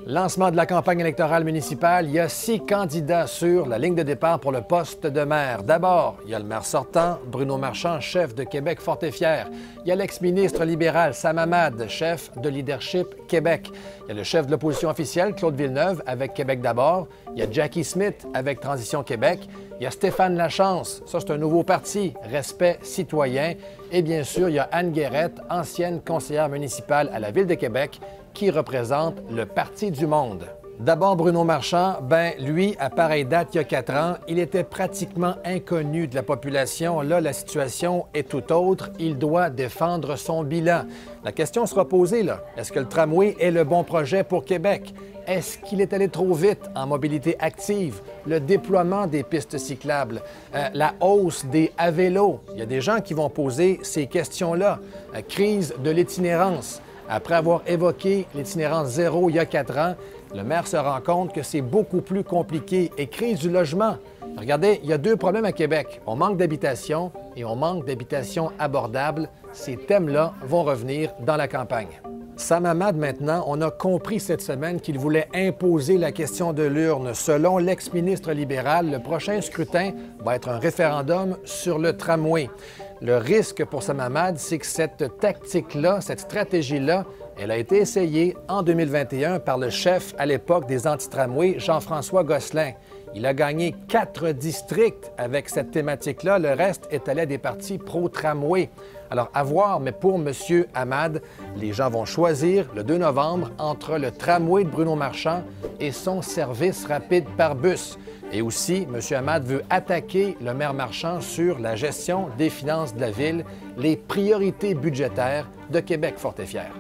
Lancement de la campagne électorale municipale, il y a 6 candidats sur la ligne de départ pour le poste de maire. D'abord, il y a le maire sortant, Bruno Marchand, chef de Québec Fort et Fier. Il y a l'ex-ministre libéral Sam Hamad, chef de Leadership Québec. Il y a le chef de l'opposition officielle, Claude Villeneuve, avec Québec d'abord. Il y a Jackie Smith avec Transition Québec. Il y a Stéphane Lachance, ça c'est un nouveau parti, Respect citoyen. Et bien sûr, il y a Anne Guérette, ancienne conseillère municipale à la Ville de Québec, qui représente le Parti du monde. D'abord, Bruno Marchand, lui, à pareille date, il y a 4 ans, il était pratiquement inconnu de la population. Là, la situation est tout autre. Il doit défendre son bilan. La question sera posée, là. Est-ce que le tramway est le bon projet pour Québec? Est-ce qu'il est allé trop vite en mobilité active? Le déploiement des pistes cyclables? La hausse des à vélo? Il y a des gens qui vont poser ces questions-là. Crise de l'itinérance. Après avoir évoqué l'itinérance zéro il y a 4 ans, le maire se rend compte que c'est beaucoup plus compliqué. Et crise du logement. Regardez, il y a 2 problèmes à Québec. On manque d'habitation et on manque d'habitation abordable. Ces thèmes-là vont revenir dans la campagne. Sam Hamad, maintenant, on a compris cette semaine qu'il voulait imposer la question de l'urne. Selon l'ex-ministre libéral, le prochain scrutin va être un référendum sur le tramway. Le risque pour Sam Hamad, c'est que cette tactique-là, cette stratégie-là, elle a été essayée en 2021 par le chef à l'époque des anti-tramways, Jean-François Gosselin. Il a gagné 4 districts avec cette thématique-là. Le reste est allé à des partis pro-tramway. Alors, à voir, mais pour M. Hamad, les gens vont choisir le 2 novembre entre le tramway de Bruno Marchand et son service rapide par bus. Et aussi, M. Hamad veut attaquer le maire Marchand sur la gestion des finances de la ville, les priorités budgétaires de Québec Fort et Fier.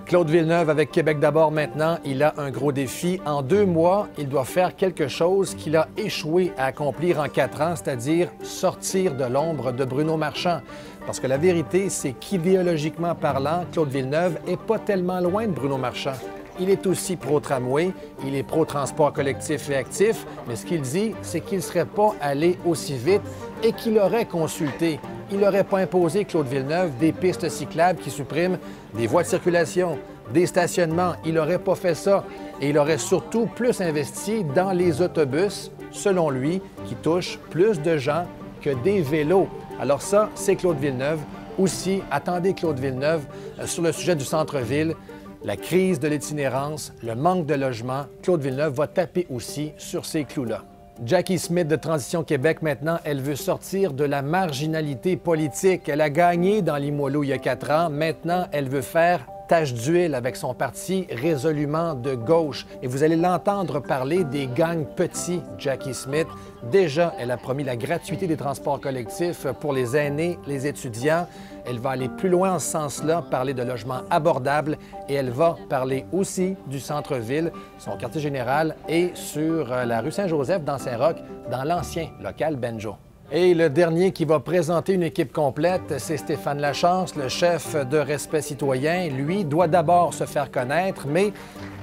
Claude Villeneuve avec Québec d'abord maintenant, il a un gros défi. En 2 mois, il doit faire quelque chose qu'il a échoué à accomplir en 4 ans, c'est-à-dire sortir de l'ombre de Bruno Marchand. Parce que la vérité, c'est qu'idéologiquement parlant, Claude Villeneuve n'est pas tellement loin de Bruno Marchand. Il est aussi pro-tramway, il est pro-transport collectif et actif, mais ce qu'il dit, c'est qu'il ne serait pas allé aussi vite et qu'il aurait consulté. Il n'aurait pas imposé, Claude Villeneuve, des pistes cyclables qui suppriment des voies de circulation, des stationnements. Il n'aurait pas fait ça. Et il aurait surtout plus investi dans les autobus, selon lui, qui touchent plus de gens que des vélos. Alors ça, c'est Claude Villeneuve. Aussi, attendez Claude Villeneuve sur le sujet du centre-ville. La crise de l'itinérance, le manque de logement, Claude Villeneuve va taper aussi sur ces clous-là. Jackie Smith de Transition Québec, maintenant, elle veut sortir de la marginalité politique. Elle a gagné dans Limoilou il y a 4 ans. Maintenant, elle veut faire tache d'huile avec son parti résolument de gauche. Et vous allez l'entendre parler des gangs petits, Jackie Smith. Déjà, elle a promis la gratuité des transports collectifs pour les aînés, les étudiants. Elle va aller plus loin en ce sens-là, parler de logements abordables et elle va parler aussi du centre-ville, son quartier général et sur la rue Saint-Joseph dans Saint-Roch, dans l'ancien local Benjo. Et le dernier qui va présenter une équipe complète, c'est Stéphane Lachance, le chef de Respect citoyen. Lui doit d'abord se faire connaître, mais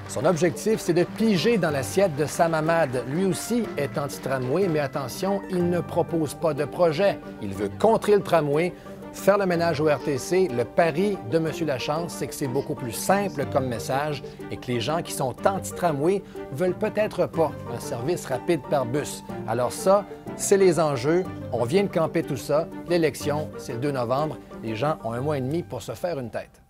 son objectif, c'est de piger dans l'assiette de Sam Hamad. Lui aussi est anti-tramway, mais attention, il ne propose pas de projet. Il veut contrer le tramway, faire le ménage au RTC. Le pari de M. Lachance, c'est que c'est beaucoup plus simple comme message et que les gens qui sont anti-tramway veulent peut-être pas un service rapide par bus. Alors ça, c'est les enjeux. On vient de camper tout ça. L'élection, c'est le 2 novembre. Les gens ont 1 mois et demi pour se faire une tête.